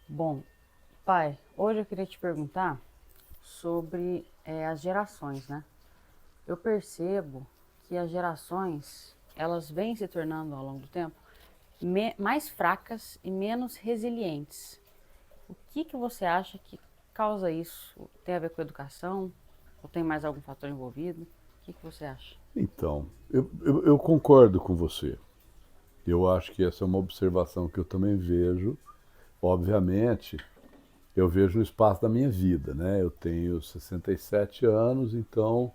Bom, pai, hoje eu queria te perguntar sobre as gerações, né? Eu percebo que as gerações, elas vêm se tornando ao longo do tempo mais fracas e menos resilientes. O que que você acha que causa isso? Tem a ver com educação? Ou tem mais algum fator envolvido? O que que você acha? Então, eu concordo com você. Eu acho que essa é uma observação que eu também vejo. Obviamente, eu vejo o espaço da minha vida, né? Eu tenho 67 anos, então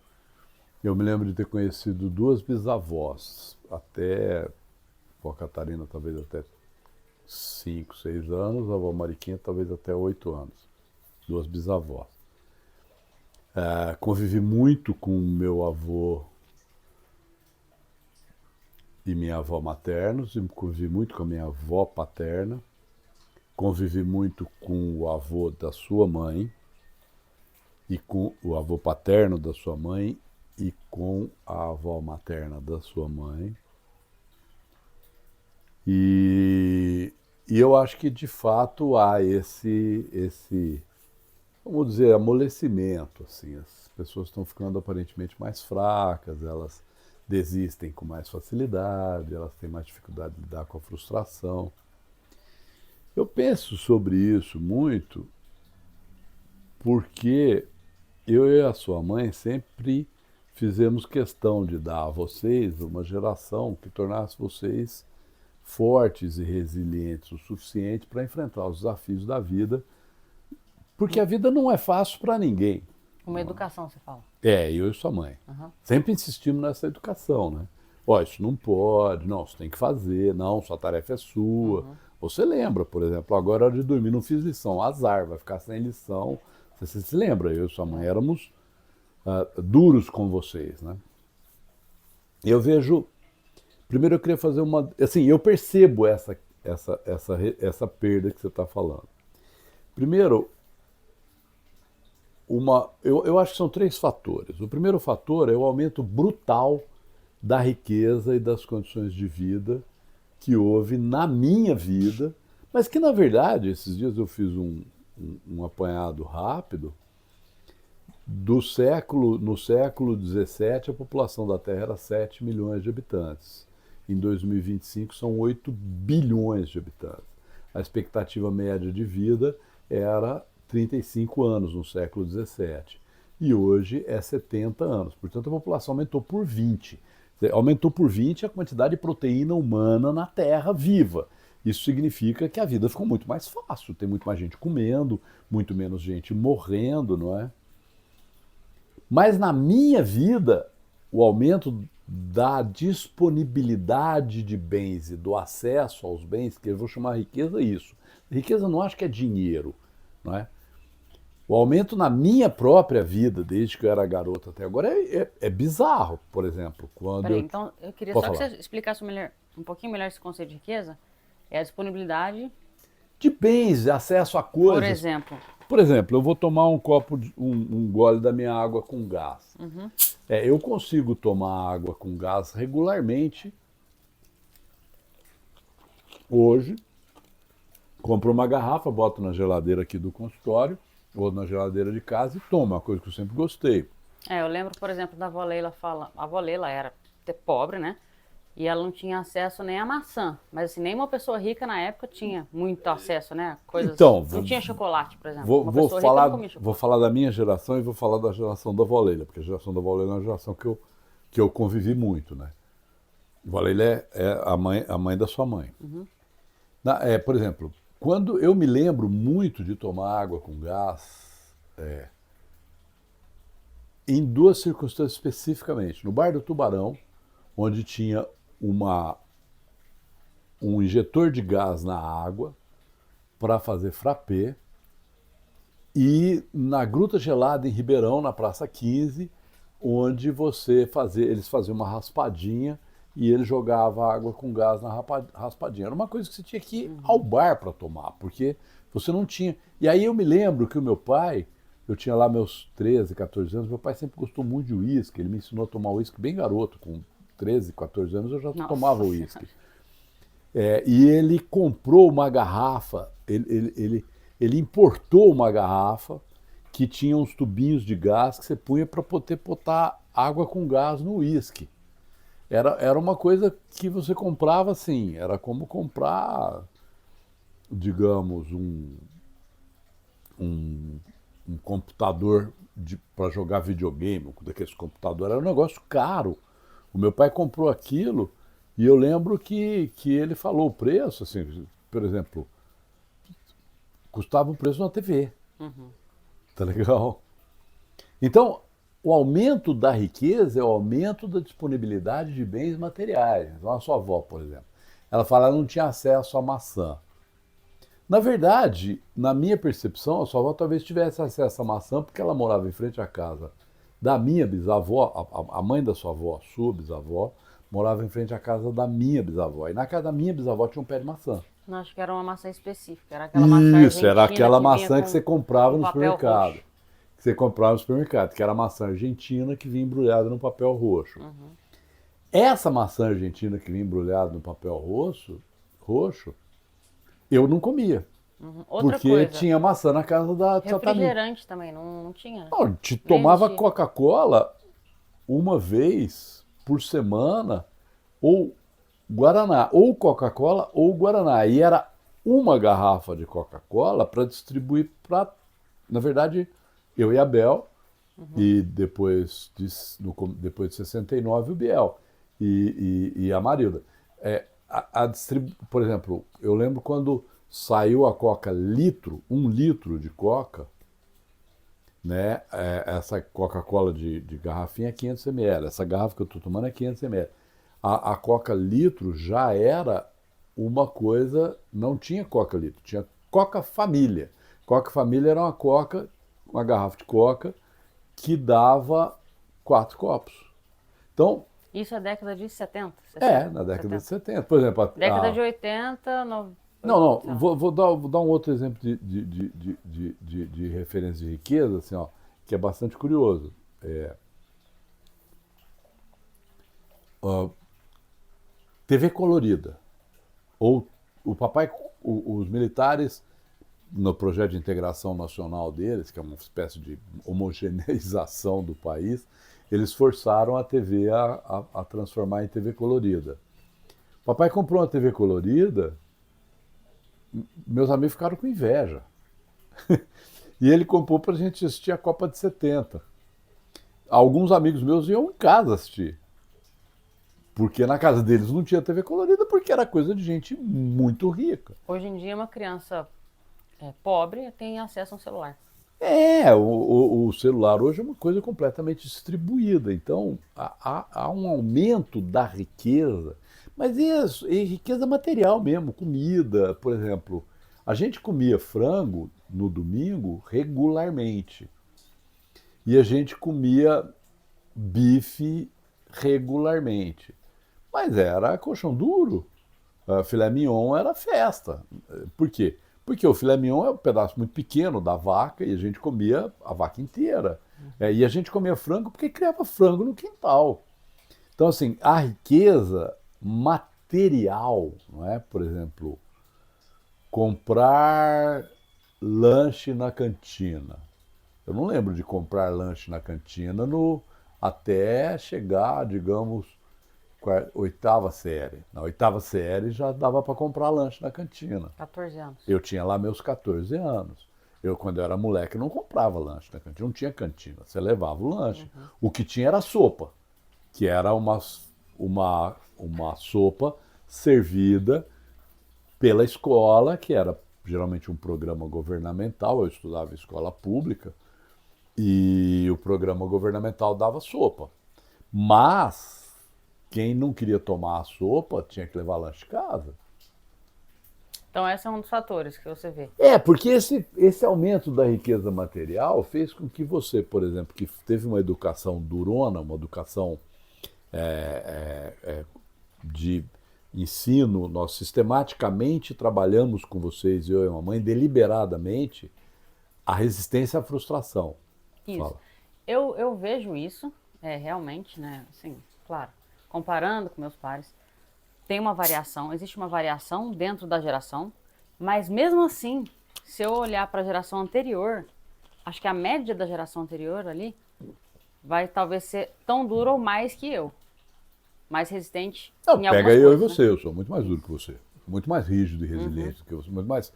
eu me lembro de ter conhecido duas bisavós, até, a Catarina talvez até 5, 6 anos, a avó Mariquinha talvez até 8 anos. Duas bisavós. Convivi muito com meu avô e minha avó maternos, e convivi muito com a minha avó paterna, convivi muito com o avô da sua mãe e com o avô paterno da sua mãe e com a avó materna da sua mãe. E, e eu acho que de fato há esse, vamos dizer, amolecimento. Assim, as pessoas estão ficando aparentemente mais fracas, elas desistem com mais facilidade, elas têm mais dificuldade de lidar com a frustração. Eu penso sobre isso muito porque eu e a sua mãe sempre fizemos questão de dar a vocês uma geração que tornasse vocês fortes e resilientes o suficiente para enfrentar os desafios da vida, porque a vida não é fácil para ninguém. Uma educação, você fala. Eu e sua mãe. Aham. Sempre insistimos nessa educação, né? Ó, isso não pode, não, você tem que fazer, não, sua tarefa é sua. Uhum. Você lembra, por exemplo, agora é hora de dormir, não fiz lição, azar, vai ficar sem lição. Você se lembra, eu e sua mãe Lembro. éramos duros com vocês, né? Eu vejo, primeiro eu queria fazer uma, assim, eu percebo essa perda que você está falando. Primeiro, eu acho que são três fatores. O primeiro fator é o aumento brutal da riqueza e das condições de vida que houve na minha vida, mas que na verdade, esses dias eu fiz um apanhado rápido. No século XVII, a população da Terra era 7 milhões de habitantes. Em 2025, são 8 bilhões de habitantes. A expectativa média de vida era 35 anos no século XVII. E hoje é 70 anos. Portanto, a população aumentou por 20. Aumentou por 20 a quantidade de proteína humana na Terra viva. Isso significa que a vida ficou muito mais fácil. Tem muito mais gente comendo, muito menos gente morrendo, não é? Mas na minha vida, o aumento da disponibilidade de bens e do acesso aos bens, que eu vou chamar riqueza isso. Riqueza não acho que é dinheiro, não é? O aumento na minha própria vida, desde que eu era garoto até agora, é bizarro. Por exemplo, quando Peraí, eu. então eu queria Pode só que falar. você explicasse melhor, um pouquinho melhor esse conceito de riqueza. É a disponibilidade, De bens, acesso a por coisas. exemplo. Por exemplo, eu vou tomar um copo, um gole da minha água com gás. Uhum. Eu consigo tomar água com gás regularmente hoje. Compro uma garrafa, boto na geladeira aqui do consultório ou na geladeira de casa e tomo, uma coisa que eu sempre gostei. Eu lembro, por exemplo, da avó Leila fala. A avó Leila era pobre, né? E ela não tinha acesso nem à maçã. Mas assim, nem uma pessoa rica na época tinha muito acesso, né? Coisas. Então, Não vou, tinha chocolate, por exemplo. vou, Uma vou pessoa rica não falar, comia vou chocolate. falar da minha geração e vou falar da geração da avó Leila, porque a geração da avó Leila é uma geração que eu convivi muito, né? A avó Leila é a mãe da sua mãe. Uhum. Por exemplo, quando eu me lembro muito de tomar água com gás, em duas circunstâncias especificamente. No Bar do Tubarão, onde tinha uma, um injetor de gás na água para fazer frappé, e na Gruta Gelada em Ribeirão, na Praça 15, onde eles faziam uma raspadinha e ele jogava água com gás na raspadinha. Era uma coisa que você tinha que ir ao Uhum. bar para tomar, porque você não tinha. E aí eu me lembro que o meu pai, eu tinha lá meus 13, 14 anos, meu pai sempre gostou muito de uísque, ele me ensinou a tomar uísque bem garoto, com 13, 14 anos eu já tomava Nossa Senhora. uísque. E ele comprou uma garrafa, ele ele importou uma garrafa que tinha uns tubinhos de gás que você punha para poder botar água com gás no uísque. Era uma coisa que você comprava assim, era como comprar, digamos, um computador para jogar videogame, daqueles computadores, era um negócio caro. O meu pai comprou aquilo e eu lembro que ele falou o preço, assim, por exemplo, custava o preço de uma TV. Tá legal? Então, o aumento da riqueza é o aumento da disponibilidade de bens materiais. Então, a sua avó, por exemplo, ela fala que não tinha acesso à maçã. Na verdade, na minha percepção, a sua avó talvez tivesse acesso à maçã porque ela morava em frente à casa da minha bisavó, a mãe da sua avó, a sua bisavó, morava em frente à casa da minha bisavó. E na casa da minha bisavó tinha um pé de maçã. Não, acho que era uma maçã específica, era aquela maçã Isso, era argentina aquela que maçã vinha que você comprava com no papel supermercado. roxo. Que você comprava no supermercado, que era a maçã argentina que vinha embrulhada no papel roxo. Essa maçã argentina que vinha embrulhada no papel roxo, eu não comia. Outra Porque coisa, tinha maçã na casa da tia Tamir. refrigerante também, não tinha, né? Não, te Nem tomava existia. Coca-Cola uma vez por semana, ou Guaraná, ou Coca-Cola ou Guaraná. E era uma garrafa de Coca-Cola para distribuir para, na verdade, eu e a Bel, e depois de 69 o Biel e a Marilda. Por exemplo, eu lembro quando saiu a Coca litro, 1 litro de Coca, né? Essa Coca-Cola de garrafinha é 500 ml, essa garrafa que eu estou tomando é 500 ml. A Coca litro já era uma coisa, não tinha Coca litro, tinha Coca Família. Coca Família era uma garrafa de Coca que dava 4 copos. Então, Isso é década de 70, 60, na década 70. de 70. Por exemplo, Década de 80, não, sei lá. vou dar um outro exemplo de referência de riqueza, assim, ó, que é bastante curioso. TV colorida. Ou os militares, no projeto de integração nacional deles, que é uma espécie de homogeneização do país, eles forçaram a TV a transformar em TV colorida. Papai comprou uma TV colorida, meus amigos ficaram com inveja. E ele comprou para a gente assistir a Copa de 70. Alguns amigos meus iam em casa assistir. Porque na casa deles não tinha TV colorida, porque era coisa de gente muito rica. Hoje em dia uma criança pobre tem acesso a um celular. O celular hoje é uma coisa completamente distribuída. Então, há um aumento da riqueza, mas e riqueza material mesmo, comida, por exemplo. A gente comia frango no domingo regularmente. E a gente comia bife regularmente. Mas era colchão duro. Filé mignon era festa. Por quê? Porque o filé mignon é um pedaço muito pequeno da vaca e a gente comia a vaca inteira. E a gente comia frango porque criava frango no quintal. Então, assim, a riqueza material, não é? Por exemplo, comprar lanche na cantina. Eu não lembro de comprar lanche na cantina até chegar, digamos, oitava série. Na oitava série já dava para comprar lanche na cantina. 14 anos. Eu tinha lá meus 14 anos. Quando eu era moleque, não comprava lanche na cantina. Não tinha cantina. Você levava o lanche. O que tinha era sopa, que era uma sopa servida pela escola, que era geralmente um programa governamental. Eu estudava em escola pública e o programa governamental dava sopa. Mas quem não queria tomar a sopa tinha que levar lanche de casa. Então esse é um dos fatores que você vê. Porque esse aumento da riqueza material fez com que você, por exemplo, que teve uma educação durona, uma educação de ensino, nós sistematicamente trabalhamos com vocês, eu e a mamãe, deliberadamente, a resistência à frustração. Isso. Fala. Eu vejo isso, realmente, né? Assim, claro, comparando com meus pares, tem uma variação, existe uma variação dentro da geração, mas mesmo assim, se eu olhar para a geração anterior, acho que a média da geração anterior ali vai talvez ser tão dura ou mais que eu. Mais resistente Não, em algumas pega eu e coisas, você, né? eu sou muito mais duro que você. Muito mais rígido e resiliente do que você, muito mais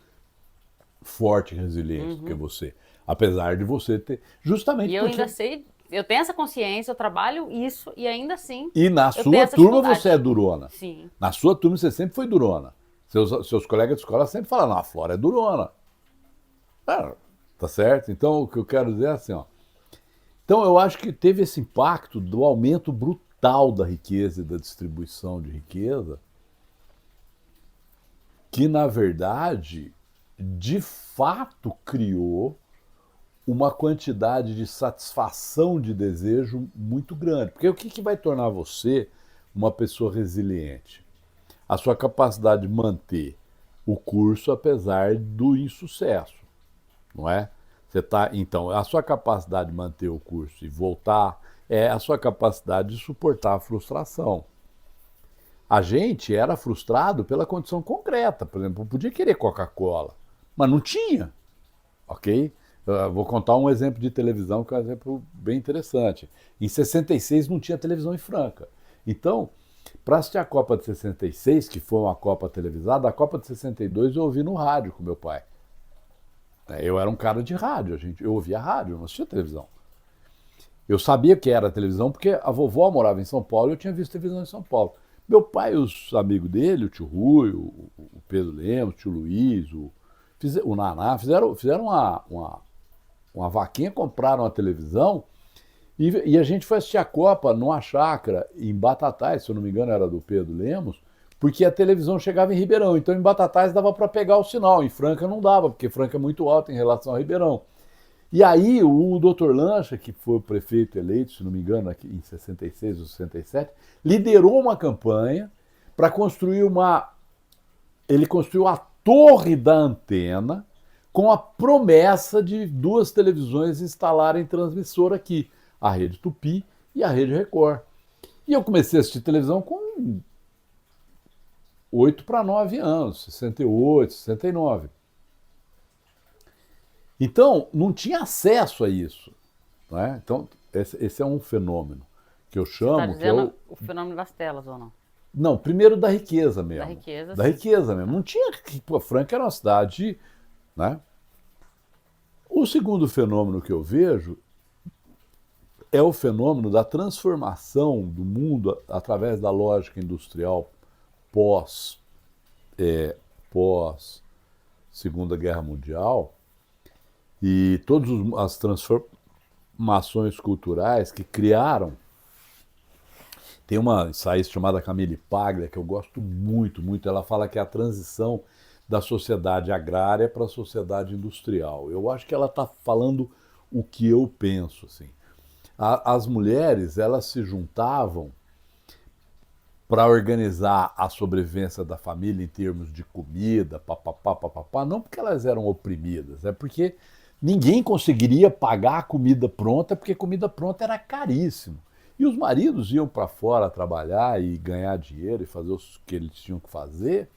forte e resiliente do que você. Apesar de você ter. E Justamente eu porque. ainda sei, eu tenho essa consciência, eu trabalho isso e ainda assim E na eu tenho sua essa turma dificuldade. você é durona. Sim. Na sua turma você sempre foi durona. Seus colegas de escola sempre falam, não, a Flora é durona. Tá certo? Então o que eu quero dizer é assim, ó. Então eu acho que teve esse impacto do aumento brutal da riqueza e da distribuição de riqueza, que na verdade, de fato criou uma quantidade de satisfação de desejo muito grande. Porque o que vai tornar você uma pessoa resiliente? A sua capacidade de manter o curso apesar do insucesso, não é? Então, a sua capacidade de manter o curso e voltar é a sua capacidade de suportar a frustração. A gente era frustrado pela condição concreta. Por exemplo, eu podia querer Coca-Cola, mas não tinha, ok? Vou contar um exemplo de televisão que é um exemplo bem interessante. Em 66 não tinha televisão em Franca. Então, para assistir a Copa de 66, que foi uma Copa televisada, a Copa de 62 eu ouvi no rádio com meu pai. Eu era um cara de rádio, eu ouvia rádio, eu não assistia televisão. Eu sabia que era televisão porque a vovó morava em São Paulo e eu tinha visto televisão em São Paulo. Meu pai e os amigos dele, o tio Rui, o Pedro Lemos, o tio Luiz, o Naná, fizeram uma vaquinha, compraram a televisão e a gente foi assistir a Copa numa chácara em Batatais, se eu não me engano era do Pedro Lemos, porque a televisão chegava em Ribeirão, então em Batatais dava para pegar o sinal, em Franca não dava, porque Franca é muito alta em relação a Ribeirão. E aí o Dr. Lancha, que foi o prefeito eleito, se não me engano, aqui em 66 ou 67, liderou uma campanha para construir Ele construiu a torre da antena com a promessa de 2 televisões instalarem transmissor aqui, a Rede Tupi e a Rede Record. E eu comecei a assistir televisão com 8 para 9 anos, 68, 69. Então, não tinha acesso a isso. Não é? Então, esse é um fenômeno que eu Você está chamo que é dizendo o fenômeno das telas ou não? Não, primeiro da riqueza mesmo. Da riqueza, Da sim. riqueza mesmo. Não tinha. Pô, Franca era uma cidade. Né? O segundo fenômeno que eu vejo é o fenômeno da transformação do mundo através da lógica industrial pós Segunda Guerra Mundial e todas as transformações culturais que criaram. Tem uma ensaísta chamada Camille Paglia, que eu gosto muito, muito. Ela fala que é a transição da sociedade agrária para a sociedade industrial. Eu acho que ela está falando o que eu penso. Assim. As mulheres, elas se juntavam para organizar a sobrevivência da família em termos de comida, papapá, não porque elas eram oprimidas, é porque ninguém conseguiria pagar a comida pronta, porque comida pronta era caríssimo. E os maridos iam para fora trabalhar e ganhar dinheiro e fazer o que eles tinham que fazer,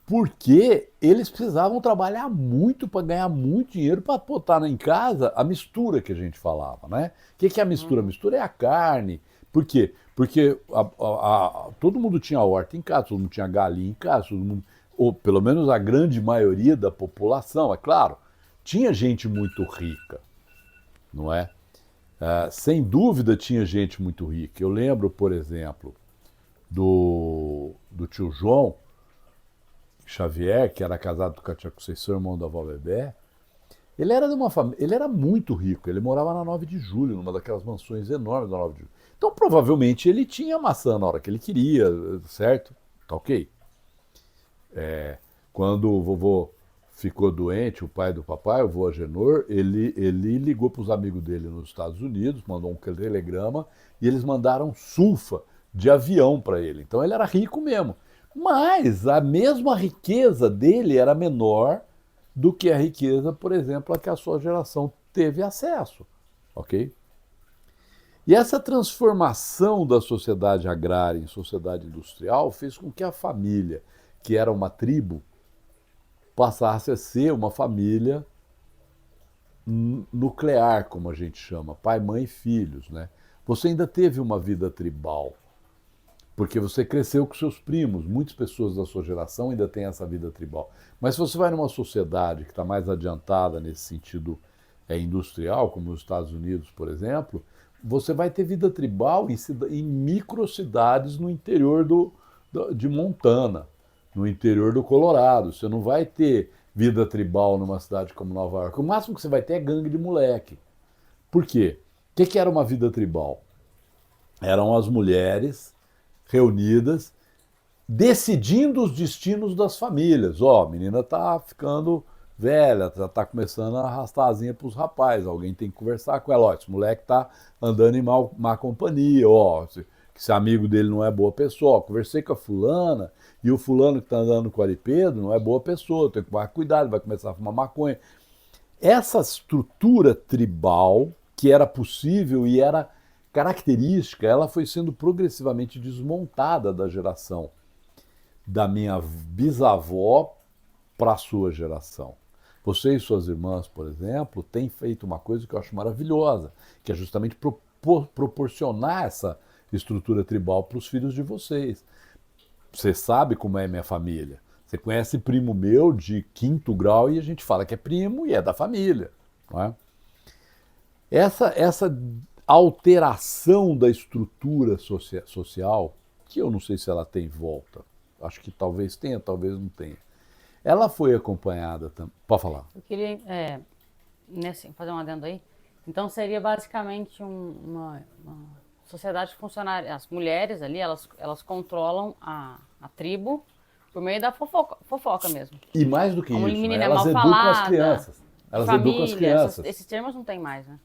porque eles precisavam trabalhar muito para ganhar muito dinheiro para botar em casa a mistura que a gente falava, né? O que é a mistura? A mistura é a carne. Por quê? Porque todo mundo tinha horta em casa, todo mundo tinha galinha em casa, todo mundo, ou pelo menos a grande maioria da população, é claro. Tinha gente muito rica, não é? Sem dúvida tinha gente muito rica. Eu lembro, por exemplo, do tio João Xavier, que era casado com a tia Conceição, irmão da avó Bebé. Ele era de uma família, ele era muito rico, ele morava na 9 de Julho, numa daquelas mansões enormes da 9 de Julho. Então, provavelmente, ele tinha maçã na hora que ele queria, certo? Tá ok. Quando o vovô ficou doente, o pai do papai, o vô Agenor, ele ligou para os amigos dele nos Estados Unidos, mandou um telegrama, e eles mandaram sulfa de avião para ele. Então, ele era rico mesmo. Mas a mesma riqueza dele era menor do que a riqueza, por exemplo, a que a sua geração teve acesso, ok? E essa transformação da sociedade agrária em sociedade industrial fez com que a família, que era uma tribo, passasse a ser uma família nuclear, como a gente chama, pai, mãe e filhos, né? Você ainda teve uma vida tribal, porque você cresceu com seus primos. Muitas pessoas da sua geração ainda têm essa vida tribal. Mas se você vai numa sociedade que está mais adiantada nesse sentido industrial, como os Estados Unidos, por exemplo, você vai ter vida tribal em microcidades no interior de Montana, no interior do Colorado. Você não vai ter vida tribal numa cidade como Nova York. O máximo que você vai ter é gangue de moleque. Por quê? O que era uma vida tribal? Eram as mulheres reunidas decidindo os destinos das famílias. Ó, a menina tá ficando velha, já tá começando a arrastar asinha pros rapazes, alguém tem que conversar com ela. Ó, esse moleque tá andando em má companhia, ó, que esse amigo dele não é boa pessoa. Ó, conversei com a fulana, e o fulano que tá andando com o Ari Pedro não é boa pessoa, tem que tomar cuidado, vai começar a fumar maconha. Essa estrutura tribal, que era possível e era característica, ela foi sendo progressivamente desmontada da geração da minha bisavó para a sua geração. Você e suas irmãs, por exemplo, têm feito uma coisa que eu acho maravilhosa, que é justamente proporcionar essa estrutura tribal para os filhos de vocês. Você sabe como é minha família. Você conhece primo meu de 5º grau e a gente fala que é primo e é da família. Não é? Essa alteração da estrutura social, que eu não sei se ela tem volta, acho que talvez tenha, talvez não tenha. Ela foi acompanhada também. Pode falar. Eu queria fazer um adendo aí. Então seria basicamente uma sociedade funcionária. As mulheres ali, elas controlam a tribo por meio da fofoca mesmo. E mais do que Como isso, né? menina Elas mal educam falada, as crianças. Elas educam as crianças. Esses termos não tem mais, né?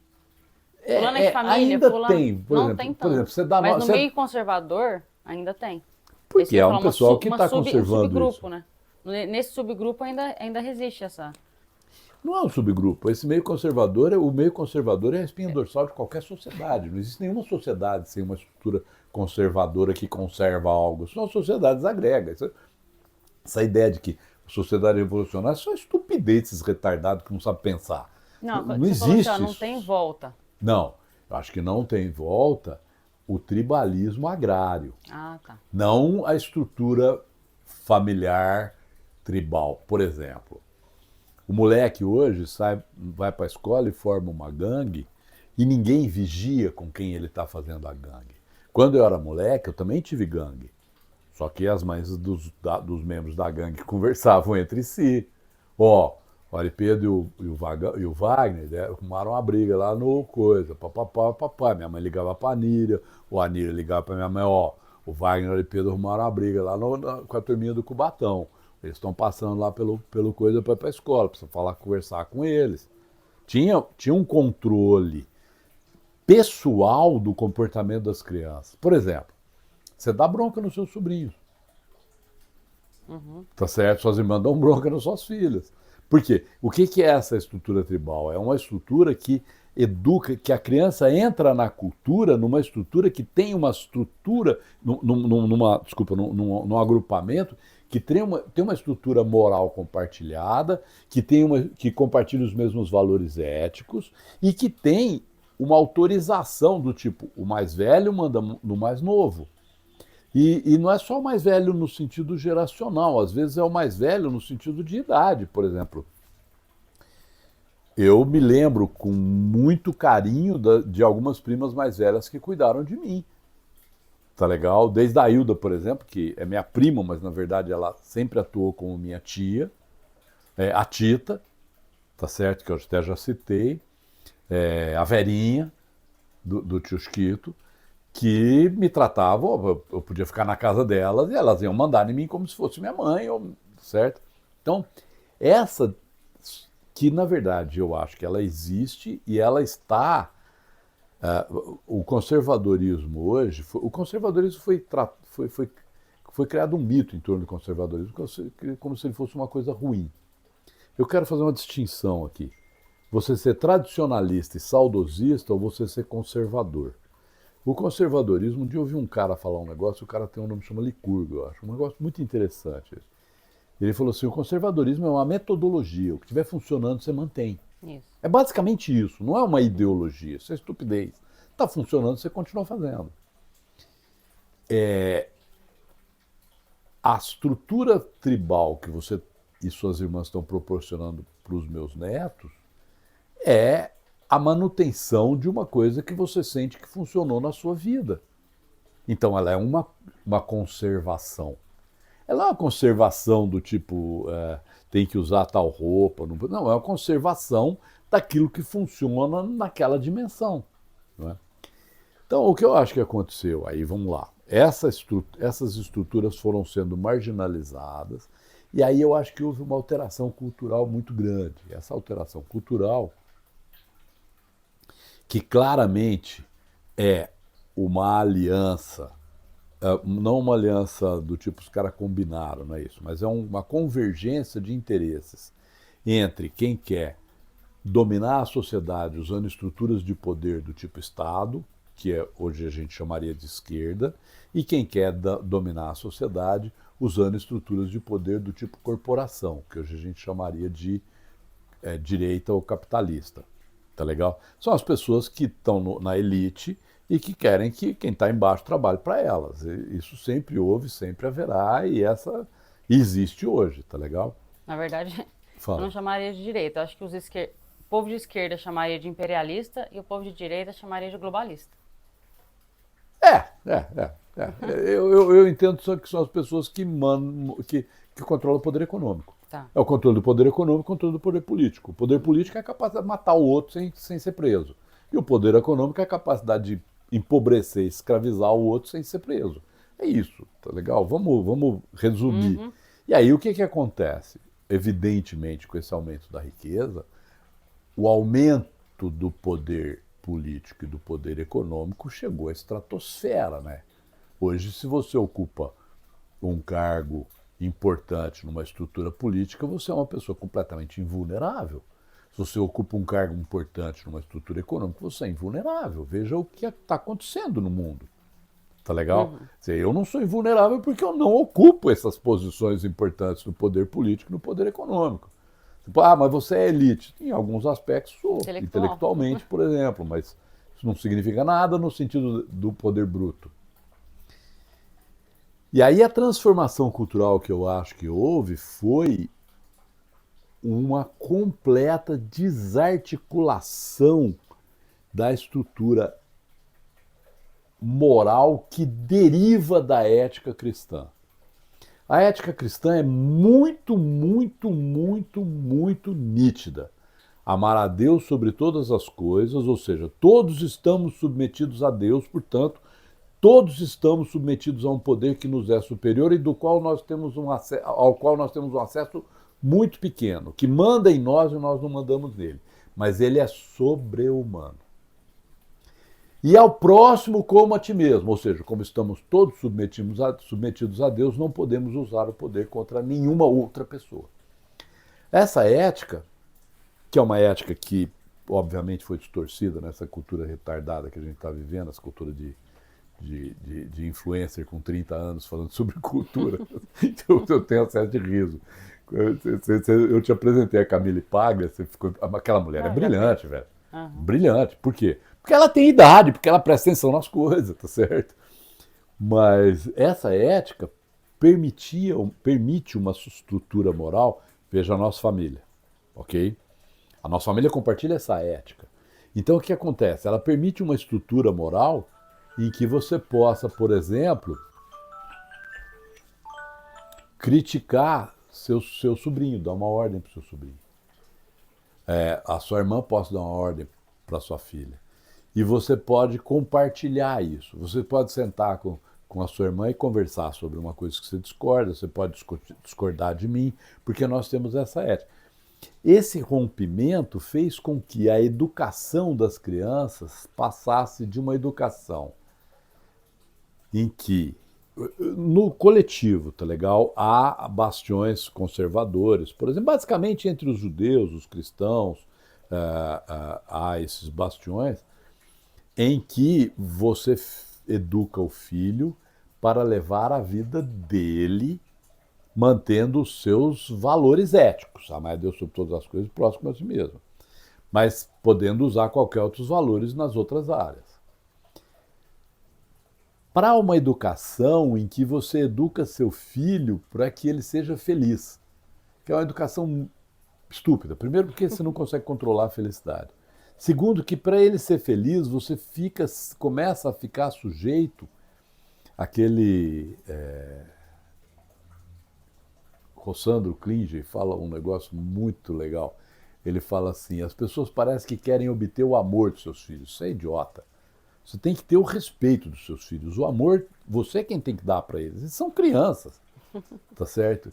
Fulano é de família, ainda fulano tem. não tem tanto. Por exemplo, você dá mas no meio conservador ainda tem. Porque é um pessoal que está conservando subgrupo, isso. Né? Nesse subgrupo ainda resiste essa... Não é um subgrupo. Esse meio conservador, o meio conservador é a espinha dorsal de qualquer sociedade. Não existe nenhuma sociedade sem uma estrutura conservadora que conserva algo. São sociedades agregas. Essa ideia de que a sociedade revolucionária é só estupidez desses retardados que não sabem pensar. Não existe falou assim, ó, não tem volta. Não, eu acho que não tem volta o tribalismo agrário. Ah, tá. Não a estrutura familiar tribal. Por exemplo, o moleque hoje vai para a escola e forma uma gangue e ninguém vigia com quem ele está fazendo a gangue. Quando eu era moleque, eu também tive gangue. Só que as mães dos membros da gangue conversavam entre si. Ó, o Ari Pedro e o Wagner, né, arrumaram uma briga lá no coisa. Papapá. Minha mãe ligava para a Anília, o Anília ligava para minha mãe, ó. O Wagner e o Ari Pedro arrumaram uma briga lá com a turminha do Cubatão. Eles estão passando lá pelo coisa para ir para a escola, precisa conversar com eles. Tinha um controle pessoal do comportamento das crianças. Por exemplo, você dá bronca nos seus sobrinhos. Uhum. Tá certo? Suas irmãs dão bronca nas suas filhas. Por quê? O que é essa estrutura tribal? É uma estrutura que educa, que a criança entra na cultura, numa estrutura que tem uma estrutura, num agrupamento, que tem uma estrutura moral compartilhada, que compartilha os mesmos valores éticos e que tem uma autorização do tipo, o mais velho manda no mais novo. E não é só o mais velho no sentido geracional, às vezes é o mais velho no sentido de idade, por exemplo. Eu me lembro com muito carinho de algumas primas mais velhas que cuidaram de mim. Tá legal? Desde a Hilda, por exemplo, que é minha prima, mas na verdade ela sempre atuou como minha tia. A Tita, tá certo? Que eu até já citei. A Verinha, do tio Chiquito, que me tratavam, eu podia ficar na casa delas e elas iam mandar em mim como se fosse minha mãe, certo? Então, essa que na verdade eu acho que ela existe e ela está... o conservadorismo hoje, o conservadorismo foi criado um mito em torno do conservadorismo, como se ele fosse uma coisa ruim. Eu quero fazer uma distinção aqui. Você ser tradicionalista e saudosista ou você ser conservador. O conservadorismo, um dia eu ouvi um cara falar um negócio, o cara tem um nome que chama Licurgo, eu acho. Um negócio muito interessante. Ele falou assim, o conservadorismo é uma metodologia, o que estiver funcionando você mantém. Isso. É basicamente isso, não é uma ideologia, isso é estupidez. Está funcionando, você continua fazendo. A estrutura tribal que você e suas irmãs estão proporcionando para os meus netos é a manutenção de uma coisa que você sente que funcionou na sua vida. Então ela é uma conservação. Ela é uma conservação do tipo, tem que usar tal roupa. Não, é uma conservação daquilo que funciona naquela dimensão. Não é? Então, o que eu acho que aconteceu, aí vamos lá, essas estruturas foram sendo marginalizadas, e aí eu acho que houve uma alteração cultural muito grande. Essa alteração cultural, que claramente é uma aliança, não uma aliança do tipo os caras combinaram, não é isso, mas é uma convergência de interesses entre quem quer dominar a sociedade usando estruturas de poder do tipo Estado, que hoje a gente chamaria de esquerda, e quem quer dominar a sociedade usando estruturas de poder do tipo corporação, que hoje a gente chamaria de direita ou capitalista. Tá legal? São as pessoas que estão na elite e que querem que quem está embaixo trabalhe para elas. Isso sempre houve, sempre haverá, e essa existe hoje, tá legal? Na verdade, eu não Fala. chamaria de direita. Eu acho que o povo de esquerda chamaria de imperialista e o povo de direita chamaria de globalista. Eu entendo só que são as pessoas que mandam, que controlam o poder econômico. Tá. É o controle do poder econômico, o controle do poder político. O poder político é a capacidade de matar o outro sem ser preso. E o poder econômico é a capacidade de empobrecer, escravizar o outro sem ser preso. É isso, tá legal? Vamos resumir. Uhum. E aí o que acontece? Evidentemente, com esse aumento da riqueza, o aumento do poder político e do poder econômico chegou à estratosfera, né? Hoje, se você ocupa um cargo importante numa estrutura política, você é uma pessoa completamente invulnerável. Se você ocupa um cargo importante numa estrutura econômica, você é invulnerável. Veja o que está acontecendo no mundo. Tá legal? Uhum. Eu não sou invulnerável porque eu não ocupo essas posições importantes no poder político e no poder econômico. Mas você é elite. Em alguns aspectos sou, intelectualmente, por exemplo, mas isso não significa nada no sentido do poder bruto. E aí a transformação cultural que eu acho que houve foi uma completa desarticulação da estrutura moral que deriva da ética cristã. A ética cristã é muito, muito, muito, muito nítida. Amar a Deus sobre todas as coisas, ou seja, todos estamos submetidos a Deus, portanto, todos estamos submetidos a um poder que nos é superior e do qual nós temos ao qual nós temos um acesso muito pequeno, que manda em nós e nós não mandamos nele. Mas ele é sobre-humano. E ao próximo como a ti mesmo, ou seja, como estamos todos submetidos a Deus, não podemos usar o poder contra nenhuma outra pessoa. Essa ética, que é uma ética que obviamente foi distorcida nessa cultura retardada que a gente está vivendo, essa cultura de influencer com 30 anos falando sobre cultura, então eu tenho acesso de riso. Eu te apresentei a Camille Paglia, você ficou, aquela mulher é brilhante, velho. Uhum. Brilhante. Por quê? Porque ela tem idade, porque ela presta atenção nas coisas, tá certo? Mas essa ética permite uma estrutura moral. Veja a nossa família, ok? A nossa família compartilha essa ética. Então o que acontece? Ela permite uma estrutura moral em que você possa, por exemplo, criticar seu sobrinho, dar uma ordem para o seu sobrinho. A sua irmã pode dar uma ordem para sua filha. E você pode compartilhar isso. Você pode sentar com a sua irmã e conversar sobre uma coisa que você discorda, você pode discordar de mim, porque nós temos essa ética. Esse rompimento fez com que a educação das crianças passasse de uma educação em que, no coletivo, tá legal, há bastiões conservadores, por exemplo, basicamente entre os judeus, os cristãos, há esses bastiões, em que você educa o filho para levar a vida dele mantendo os seus valores éticos, amar a Deus sobre todas as coisas, próximo a si mesmo, mas podendo usar qualquer outros valores nas outras áreas. Para uma educação em que você educa seu filho para que ele seja feliz, que é uma educação estúpida. Primeiro, porque você não consegue controlar a felicidade. Segundo, que para ele ser feliz, você começa a ficar sujeito àquele... Rossandro Klinger fala um negócio muito legal. Ele fala assim, as pessoas parecem que querem obter o amor dos seus filhos. Isso é idiota. Você tem que ter o respeito dos seus filhos. O amor, você é quem tem que dar para eles. Eles são crianças, tá certo?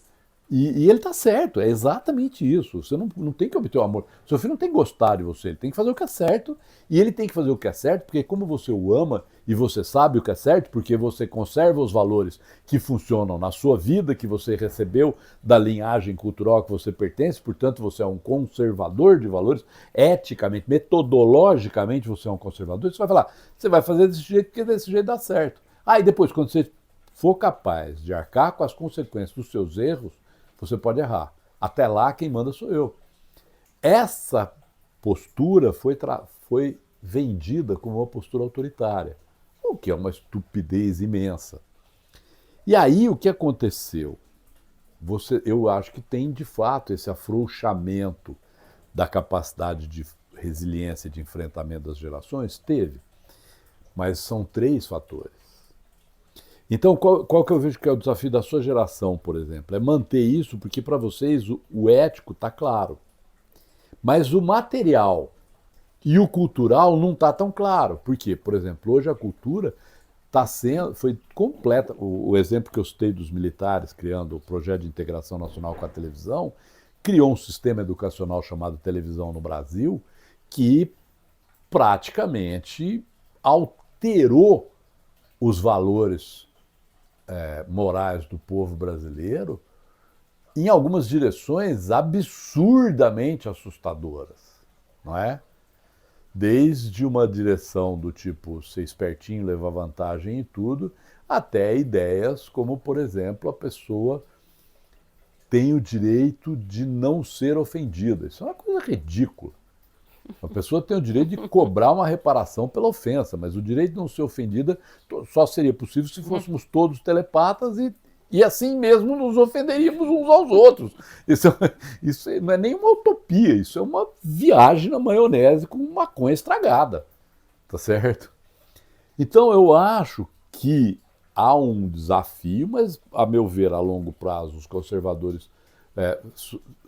E ele está certo, é exatamente isso. Você não tem que obter o amor. Seu filho não tem que gostar de você, ele tem que fazer o que é certo. E ele tem que fazer o que é certo, porque como você o ama e você sabe o que é certo, porque você conserva os valores que funcionam na sua vida, que você recebeu da linhagem cultural que você pertence, portanto você é um conservador de valores, eticamente, metodologicamente você é um conservador, você vai falar, você vai fazer desse jeito porque desse jeito dá certo. Aí depois, quando você for capaz de arcar com as consequências dos seus erros, você pode errar. Até lá, quem manda sou eu. Essa postura foi vendida como uma postura autoritária, o que é uma estupidez imensa. E aí, o que aconteceu? Eu acho que tem, de fato, esse afrouxamento da capacidade de resiliência e de enfrentamento das gerações? Teve. Mas são 3 fatores. Então, qual que eu vejo que é o desafio da sua geração, por exemplo? É manter isso, porque para vocês o ético está claro. Mas o material e o cultural não está tão claro. Por quê? Por exemplo, hoje a cultura foi completa. O exemplo que eu citei dos militares criando o projeto de integração nacional com a televisão, criou um sistema educacional chamado televisão no Brasil, que praticamente alterou os valores morais do povo brasileiro em algumas direções absurdamente assustadoras, não é? Desde uma direção do tipo ser espertinho, levar vantagem em tudo, até ideias como, por exemplo, a pessoa tem o direito de não ser ofendida. Isso é uma coisa ridícula. A pessoa tem o direito de cobrar uma reparação pela ofensa, mas o direito de não ser ofendida só seria possível se fôssemos todos telepatas e assim mesmo nos ofenderíamos uns aos outros. Isso não é nem uma utopia, isso é uma viagem na maionese com maconha estragada, tá certo? Então eu acho que há um desafio, mas a meu ver, a longo prazo, os conservadores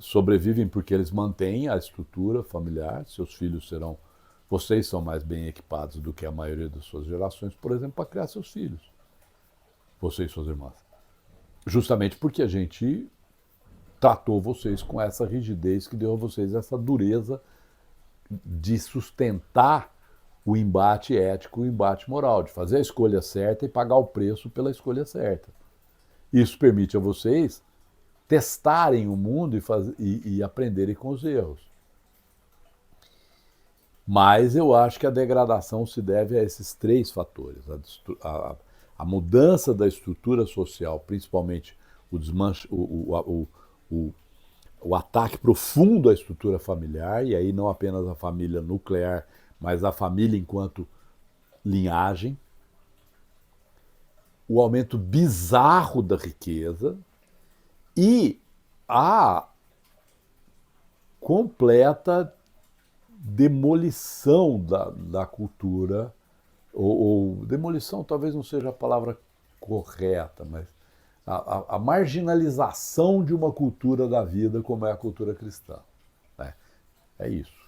sobrevivem porque eles mantêm a estrutura familiar, seus filhos serão... Vocês são mais bem equipados do que a maioria das suas gerações, por exemplo, para criar seus filhos. Vocês e suas irmãs. Justamente porque a gente tratou vocês com essa rigidez que deu a vocês essa dureza de sustentar o embate ético, o embate moral, de fazer a escolha certa e pagar o preço pela escolha certa. Isso permite a vocês testarem o mundo e aprenderem com os erros. Mas eu acho que a degradação se deve a esses 3 fatores. A mudança da estrutura social, principalmente o ataque profundo à estrutura familiar, e aí não apenas a família nuclear, mas a família enquanto linhagem, o aumento bizarro da riqueza, e a completa demolição da cultura, ou demolição talvez não seja a palavra correta, mas a marginalização de uma cultura da vida como é a cultura cristã. Né? É isso.